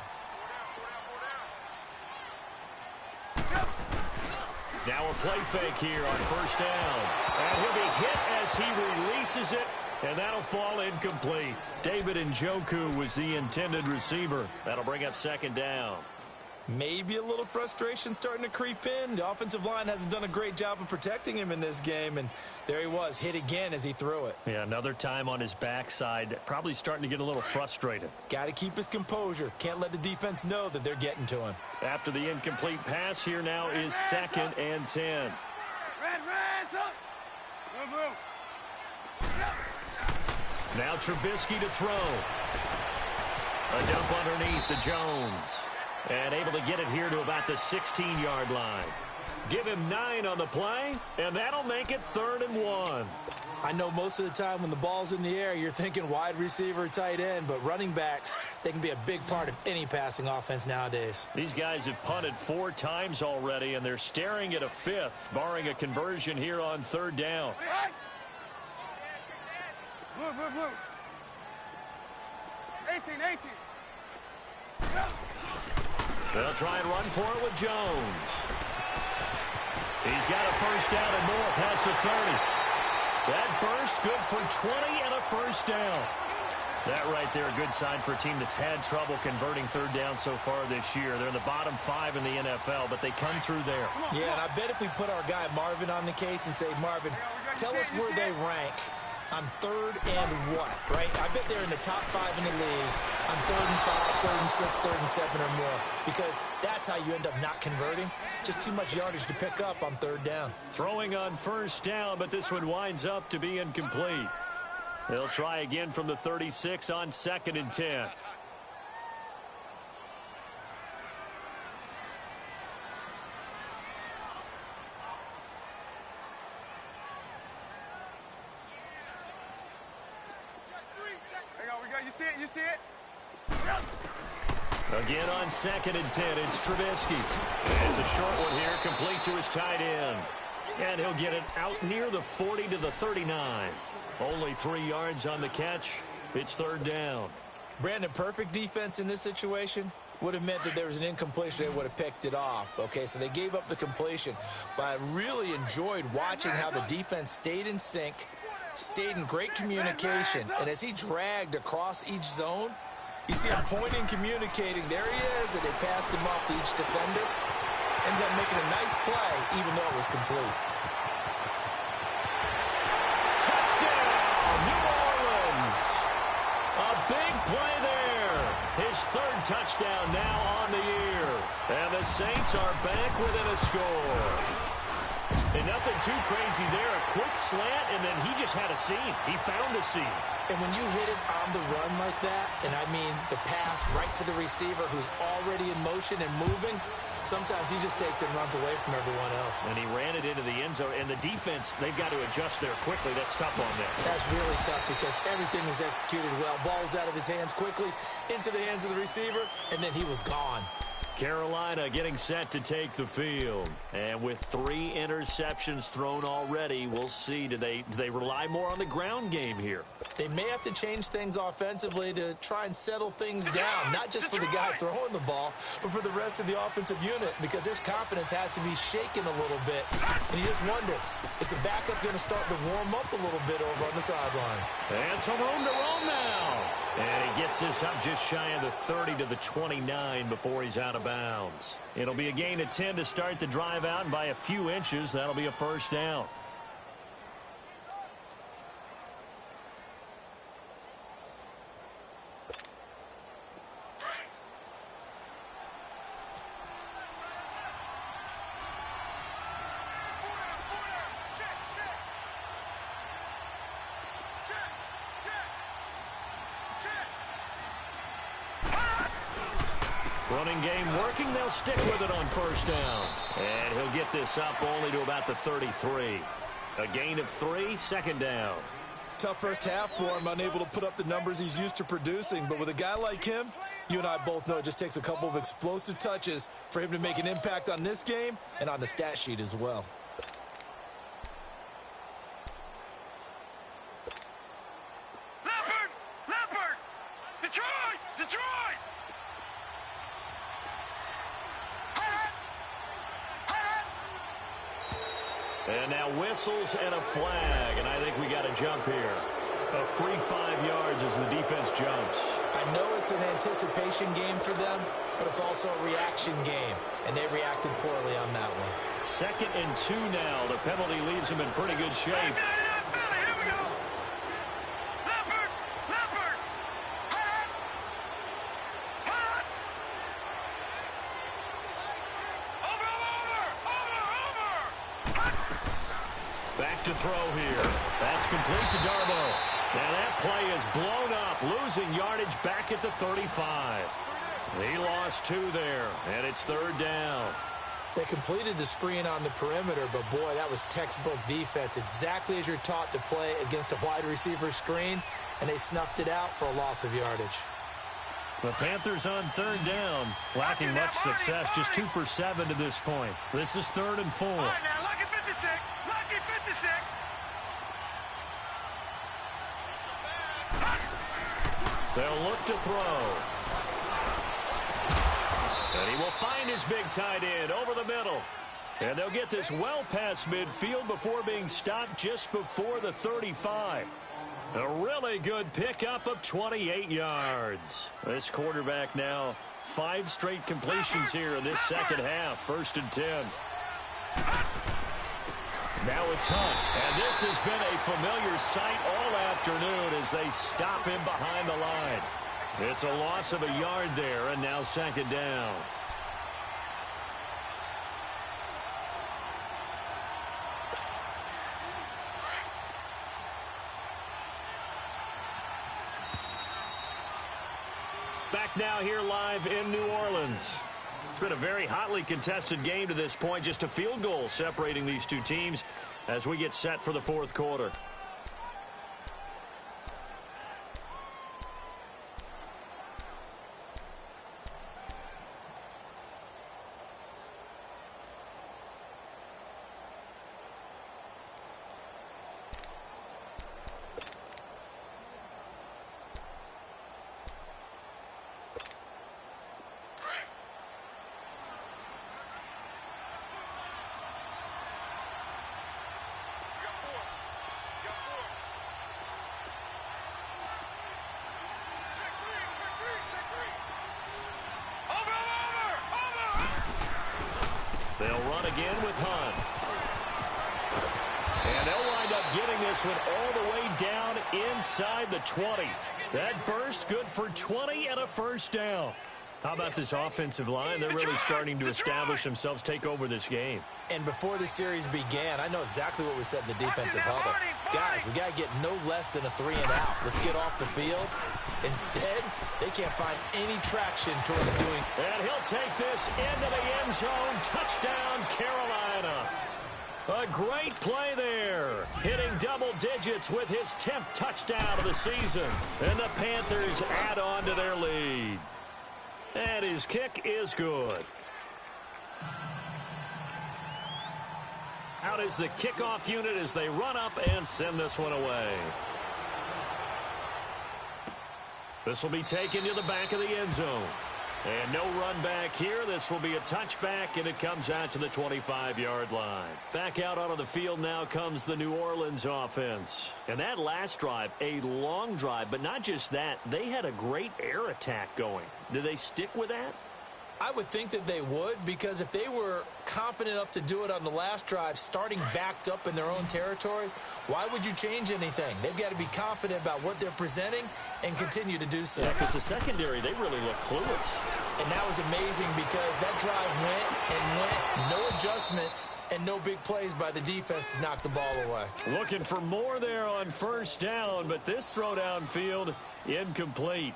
[SPEAKER 1] Now a play fake here on first down. And he'll be hit as he releases it, and that'll fall incomplete. David Njoku was the intended receiver. That'll bring up 2nd down.
[SPEAKER 2] Maybe a little frustration starting to creep in. The offensive line hasn't done a great job of protecting him in this game, and there he was, hit again as he threw it.
[SPEAKER 1] Yeah, another time on his backside, probably starting to get a little frustrated.
[SPEAKER 2] Got to keep his composure. Can't let the defense know that they're getting to him.
[SPEAKER 1] After the incomplete pass, here now is 2nd and 10.
[SPEAKER 3] Red, up. Move.
[SPEAKER 1] Now Trubisky to throw. A dump underneath to Jones. And able to get it here to about the 16-yard line. Give him 9 on the play, and that'll make it 3rd and 1.
[SPEAKER 2] I know most of the time when the ball's in the air, you're thinking wide receiver, tight end, but running backs, they can be a big part of any passing offense nowadays.
[SPEAKER 1] These guys have punted 4 times already, and they're staring at a 5th, barring a conversion here on 3rd down.
[SPEAKER 3] Move. 18.
[SPEAKER 1] They'll try and run for it with Jones. He's got a first down and more past the 30. That burst good for 20 and a first down. That right there, a good sign for a team that's had trouble converting 3rd down so far this year. They're in the bottom 5 in the NFL, but they come through there.
[SPEAKER 2] Yeah, and I bet if we put our guy Marvin on the case and say, Marvin, tell us where they rank on 3rd and what, right? I bet they're in the top 5 in the league on 3rd and 5, 3rd and 6, 3rd and 7 or more, because that's how you end up not converting. Just too much yardage to pick up on 3rd down.
[SPEAKER 1] Throwing on 1st down, but this one winds up to be incomplete. They'll try again from the 36 on 2nd and 10.
[SPEAKER 3] You see it? You see it?
[SPEAKER 1] Again on 2nd and 10, it's Trubisky. It's a short one here, complete to his tight end. And he'll get it out near the 40 to the 39. Only 3 yards on the catch. It's 3rd down.
[SPEAKER 2] Brandon, perfect defense in this situation would have meant that there was an incompletion. They would have picked it off. Okay, so they gave up the completion. But I really enjoyed watching how the defense stayed in sync, stayed in great communication, and as he dragged across each zone, you see him pointing, communicating. There he is, and they passed him off to each defender. Ended up making a nice play, even though it was complete.
[SPEAKER 1] Touchdown, New Orleans. A big play there. His 3rd touchdown now on the year. And the Saints are back within a score. And nothing too crazy there. A quick slant, and then he just had a seam. He found a seam.
[SPEAKER 2] And when you hit it on the run like that, and I mean the pass right to the receiver who's already in motion and moving, sometimes he just takes it and runs away from everyone else.
[SPEAKER 1] And he ran it into the end zone. And the defense, they've got to adjust there quickly. That's tough on them.
[SPEAKER 2] That's really tough because everything was executed well. Ball was out of his hands quickly, into the hands of the receiver, and then he was gone.
[SPEAKER 1] Carolina getting set to take the field. And with 3 interceptions thrown already, we'll see. Do they rely more on the ground game here?
[SPEAKER 2] They may have to change things offensively to try and settle things down, not just for the guy throwing the ball, but for the rest of the offensive unit, because their confidence has to be shaken a little bit. And you just wonder, is the backup going to start to warm up a little bit over on the sideline?
[SPEAKER 1] And some room to roam now. And he gets this up just shy of the 30 to the 29 before he's out of bounds. It'll be a gain of 10 to start the drive out, and by a few inches, that'll be a 1st down. Running game working. They'll stick with it on 1st down. And he'll get this up only to about the 33. A gain of 3, 2nd down.
[SPEAKER 2] Tough first half for him, unable to put up the numbers he's used to producing. But with a guy like him, you and I both know it just takes a couple of explosive touches for him to make an impact on this game and on the stat sheet as well.
[SPEAKER 3] Leopard! Detroit!
[SPEAKER 1] And now whistles and a flag, and I think we got a jump here. A free 5 yards as the defense jumps.
[SPEAKER 2] I know it's an anticipation game for them, but it's also a reaction game, and they reacted poorly on that one.
[SPEAKER 1] 2nd and 2 now. The penalty leaves them in pretty good shape.
[SPEAKER 3] Here we go! Leopard!
[SPEAKER 1] Back to throw here. That's complete to Darbo. Now that play is blown up, losing yardage back at the 35. He lost 2 there, and it's 3rd down.
[SPEAKER 2] They completed the screen on the perimeter, but boy, that was textbook defense. Exactly as you're taught to play against a wide receiver screen, and they snuffed it out for a loss of yardage.
[SPEAKER 1] The Panthers on 3rd down, lacking much success, just 2 for 7 to this point. This is 3rd and 4.
[SPEAKER 3] All right, now, lucky 56. Lucky 56.
[SPEAKER 1] They'll look to throw. And he will find his big tight end over the middle. And they'll get this well past midfield before being stopped just before the 35. A really good pickup of 28 yards. This quarterback now 5 straight completions here in this second half. 1st and 10. Now it's Hunt. And this has been a familiar sight all afternoon as they stop him behind the line. It's a loss of a yard there, and now second down. Back now here live in New Orleans. It's been a very hotly contested game to this point. Just a field goal separating these two teams as we get set for the fourth quarter. They'll run again with Hunt. And they'll wind up getting this one all the way down inside the 20. That burst good for 20 and a first down. How about this offensive line? They're really starting to establish themselves, take over this game.
[SPEAKER 2] And before the series began, I know exactly what we said in the defensive huddle. Guys, we got to get no less than a 3 and out. Let's get off the field. Instead, they can't find any traction towards doing.
[SPEAKER 1] And he'll take this into the end zone. Touchdown, Carolina. A great play there. Hitting double digits with his 10th touchdown of the season. And the Panthers add on to their lead. And his kick is good. Out is the kickoff unit as they run up and send this one away. This will be taken to the back of the end zone. And no run back here. This will be a touchback, and it comes out to the 25-yard line. Back out onto the field now comes the New Orleans offense. And that last drive, a long drive, but not just that. They had a great air attack going. Do they stick with that?
[SPEAKER 2] I would think that they would, because if they were confident enough to do it on the last drive, starting backed up in their own territory, why would you change anything? They've got to be confident about what they're presenting and continue to do so.
[SPEAKER 1] Yeah, because the secondary, they really look clueless.
[SPEAKER 2] And that was amazing because that drive went, no adjustments, and no big plays by the defense to knock the ball away.
[SPEAKER 1] Looking for more there on first down, but this throw downfield incomplete.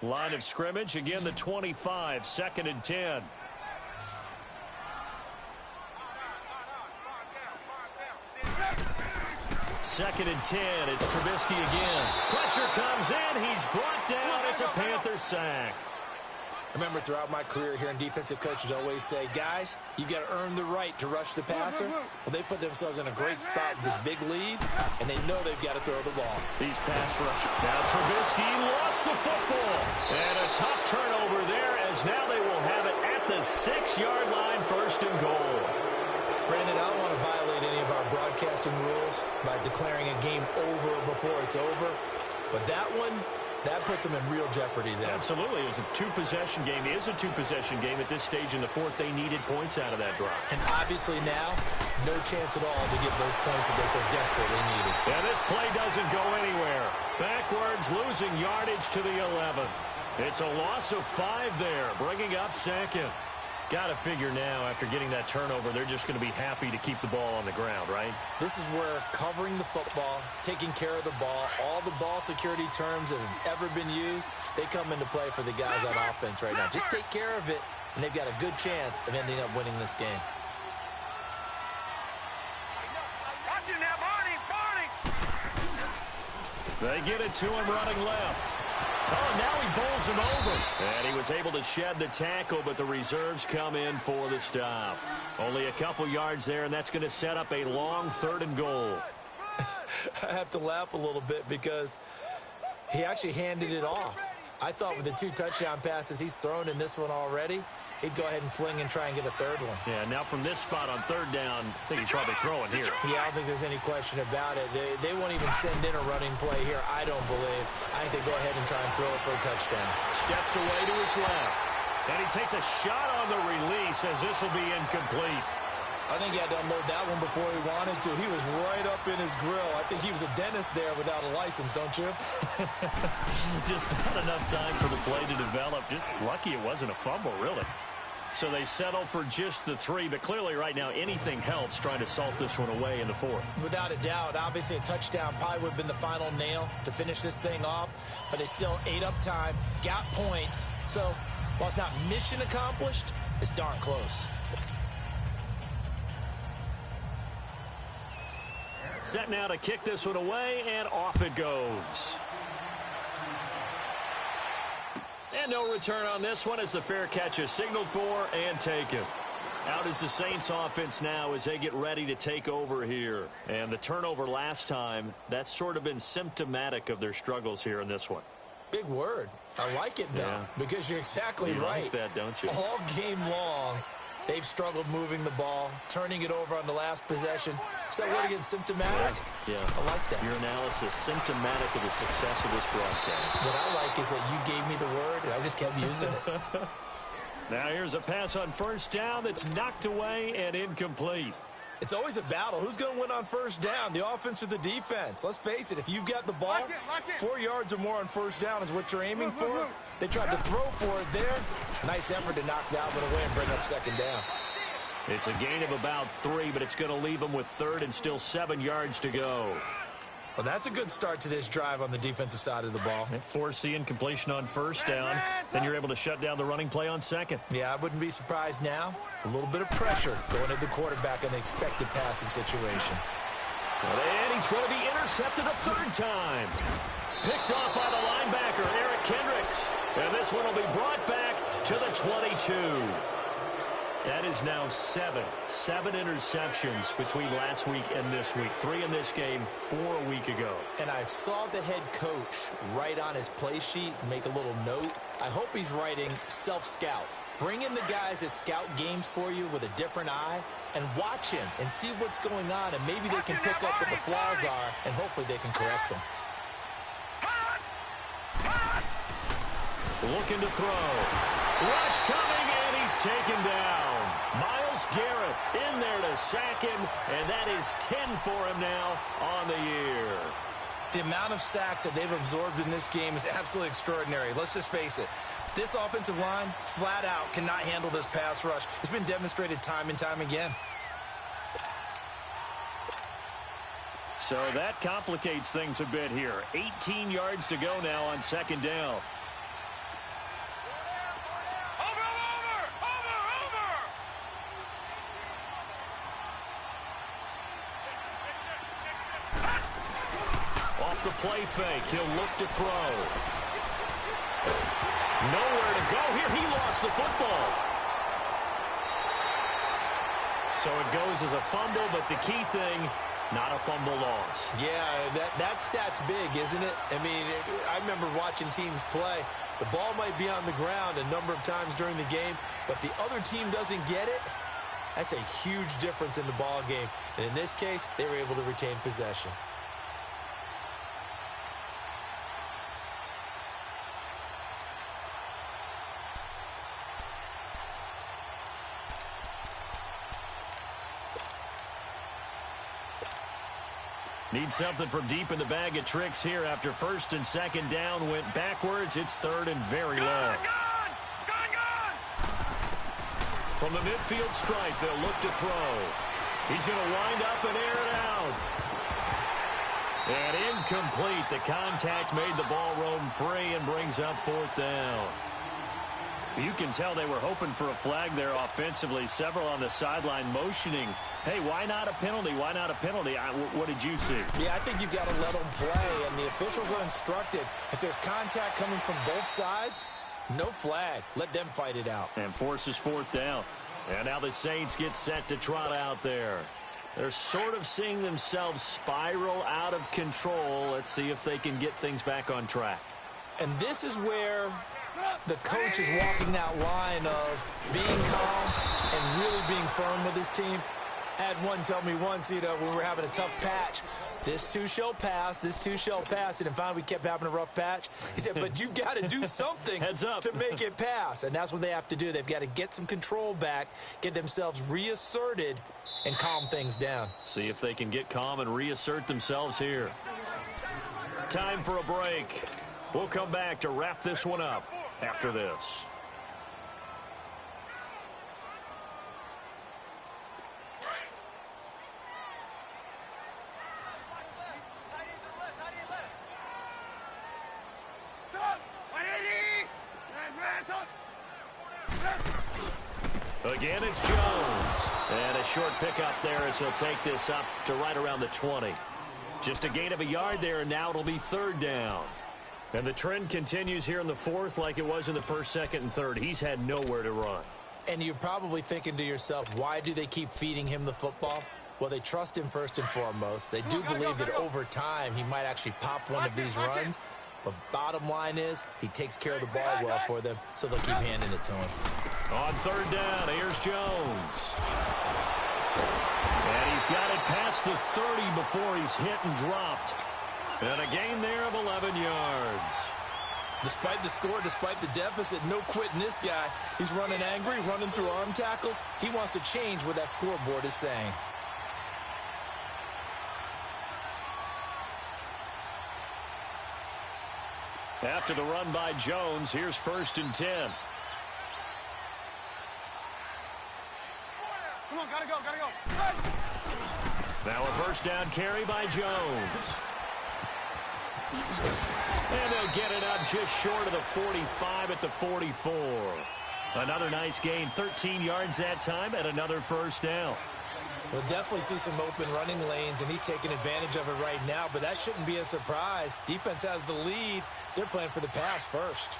[SPEAKER 1] Line of scrimmage, again the 25, 2nd and 10. Second and 10, it's Trubisky again. Pressure comes in, he's brought down, it's a Panther sack.
[SPEAKER 2] I remember throughout my career hearing defensive coaches always say, guys, you got to earn the right to rush the passer. Well, they put themselves in a great spot with this big lead, and they know they've got to throw the ball.
[SPEAKER 1] These pass rushers. Now Trubisky lost the football. And a tough turnover there as now they will have it at the 6-yard line, 1st and goal.
[SPEAKER 2] Brandon, I don't want to violate any of our broadcasting rules by declaring a game over before it's over, but that one, that puts them in real jeopardy there.
[SPEAKER 1] Absolutely. It was a two-possession game. It is a two-possession game at this stage in the fourth. They needed points out of that drive.
[SPEAKER 2] And obviously now, no chance at all to get those points that they so desperately needed.
[SPEAKER 1] Yeah, this play doesn't go anywhere. Backwards, losing yardage to the 11. It's a loss of 5 there, bringing up 2nd. Got to figure now, after getting that turnover, they're just going to be happy to keep the ball on the ground, right?
[SPEAKER 2] This is where covering the football, taking care of the ball, all the ball security terms that have ever been used, they come into play for the guys on offense right now. Just take care of it, and they've got a good chance of ending up winning this game.
[SPEAKER 3] Watch it now, Barney!
[SPEAKER 1] They get it to him running left. Oh, now he bowls him over. And he was able to shed the tackle, but the reserves come in for the stop. Only a couple yards there, and that's going to set up a long 3rd and goal.
[SPEAKER 2] I have to laugh a little bit because he actually handed it off. I thought with the 2 touchdown passes he's thrown in this one already, he'd go ahead and fling and try and get a 3rd one.
[SPEAKER 1] Yeah, now from this spot on 3rd down, I think he's probably throwing here.
[SPEAKER 2] Yeah, I don't think there's any question about it. They won't even send in a running play here, I don't believe. I think they go ahead and try and throw it for a touchdown.
[SPEAKER 1] Steps away to his left. And he takes a shot on the release as this will be incomplete.
[SPEAKER 2] I think he had to unload that one before he wanted to. He was right up in his grill. I think he was a dentist there without a license, don't you?
[SPEAKER 1] Just not enough time for the play to develop. Just lucky it wasn't a fumble, really. So they settle for just the 3, but clearly right now anything helps trying to salt this one away in the 4th.
[SPEAKER 2] Without a doubt. Obviously a touchdown probably would have been the final nail to finish this thing off, but they still ate up time, got points. So while it's not mission accomplished, it's darn close.
[SPEAKER 1] Set now to kick this one away, and off it goes. And no return on this one as the fair catch is signaled for and taken. Out is the Saints offense now as they get ready to take over here. And the turnover last time, that's sort of been symptomatic of their struggles here in this one.
[SPEAKER 2] Big word. I like it, though, because you're exactly right.
[SPEAKER 1] You like that, don't you?
[SPEAKER 2] All game long, they've struggled moving the ball, turning it over on the last possession. Is that word again, symptomatic?
[SPEAKER 1] Yeah.
[SPEAKER 2] I like that.
[SPEAKER 1] Your analysis, symptomatic of the success of this broadcast.
[SPEAKER 2] What I like is that you gave me the word, and I just kept using it.
[SPEAKER 1] Now here's a pass on first down that's knocked away and incomplete.
[SPEAKER 2] It's always a battle. Who's going to win on first down, the offense or the defense? Let's face it, if you've got the ball, 4 yards or more on first down is what you're aiming for. They tried to throw for it there. Nice effort to knock that one away and bring up second down.
[SPEAKER 1] It's a gain of about 3, but it's going to leave them with 3rd and still 7 yards to go.
[SPEAKER 2] Well, that's a good start to this drive on the defensive side of the ball.
[SPEAKER 1] Force the incompletion on first down. Then you're able to shut down the running play on second.
[SPEAKER 2] Yeah, I wouldn't be surprised now. A little bit of pressure going at the quarterback in the expected passing situation.
[SPEAKER 1] And he's going to be intercepted a 3rd time. Picked off by the linebacker, Eric Kendricks. And this one will be brought back to the 22. That is now 7 interceptions between last week and this week. 3 in this game, 4 a week ago.
[SPEAKER 2] And I saw the head coach write on his play sheet, make a little note. I hope he's writing self-scout. Bring in the guys that scout games for you with a different eye and watch him and see what's going on, and maybe they can pick up what the flaws are, and hopefully they can correct them.
[SPEAKER 1] Looking to throw. Rush coming, and he's taken down. Myles Garrett in there to sack him, and that is 10 for him now on the year.
[SPEAKER 2] The amount of sacks that they've absorbed in this game is absolutely extraordinary. Let's just face it. This offensive line, flat out, cannot handle this pass rush. It's been demonstrated time and time again.
[SPEAKER 1] So that complicates things a bit here. 18 yards to go now on second down. Off the play fake, he'll look to throw. Nowhere to go here. He lost the football. So it goes as a fumble, but the key thing, not a fumble loss.
[SPEAKER 2] Yeah, that stat's big, isn't it? I mean, I remember watching teams play. The ball might be on the ground a number of times during the game, but the other team doesn't get it. That's a huge difference in the ball game. And in this case, they were able to retain possession.
[SPEAKER 1] Need something from deep in the bag of tricks here after first and second down went backwards. It's 3rd and very low. From the midfield stripe, they'll look to throw. He's going to wind up and air it out. And incomplete. The contact made the ball roam free and brings up 4th down. You can tell they were hoping for a flag there offensively. Several on the sideline motioning, hey, why not a penalty? Why not a penalty? What did you see?
[SPEAKER 2] Yeah, I think you've got to let them play, and the officials are instructed. If there's contact coming from both sides, no flag. Let them fight it out.
[SPEAKER 1] And forces 4th down. And now the Saints get set to trot out there. They're sort of seeing themselves spiral out of control. Let's see if they can get things back on track.
[SPEAKER 2] And this is where the coach is walking that line of being calm and really being firm with his team. I had one tell me once, when we were having a tough patch, This too shall pass. This too shall pass. And finally, we kept having a rough patch. He said, but you've got to do something
[SPEAKER 1] Heads up.
[SPEAKER 2] to make it pass. And that's what they have to do. They've got to get some control back, get themselves reasserted, and calm things down.
[SPEAKER 1] See if they can get calm and reassert themselves here. Time for a break. We'll come back to wrap this one up after this. Again, it's Jones. And a short pickup there as he'll take this up to right around the 20. Just a gain of a yard there, and now it'll be third down. And the trend continues here in the fourth like it was in the first, second, and third. He's had nowhere to run.
[SPEAKER 2] And you're probably thinking to yourself, why do they keep feeding him the football? Well, they trust him first and foremost. They do believe that over time he might actually pop one of these runs. But bottom line is he takes care of the ball well for them, so they'll keep handing it to him.
[SPEAKER 1] On third down, here's Jones. And he's got it past the 30 before he's hit and dropped. And a gain there of 11 yards.
[SPEAKER 2] Despite the score, despite the deficit, no quitting this guy. He's running angry, running through arm tackles. He wants to change what that scoreboard is saying.
[SPEAKER 1] After the run by Jones, here's 1st and 10.
[SPEAKER 3] Come on, gotta go.
[SPEAKER 1] Now a first down carry by Jones. And they'll get it up just short of the 45 at the 44. Another nice gain, 13 yards that time, and another first down.
[SPEAKER 2] We'll definitely see some open running lanes, and he's taking advantage of it right now, but that shouldn't be a surprise. Defense has the lead. They're playing for the pass first.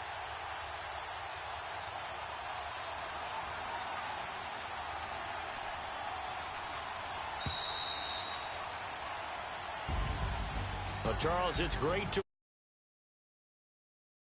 [SPEAKER 1] Well, Charles, it's great to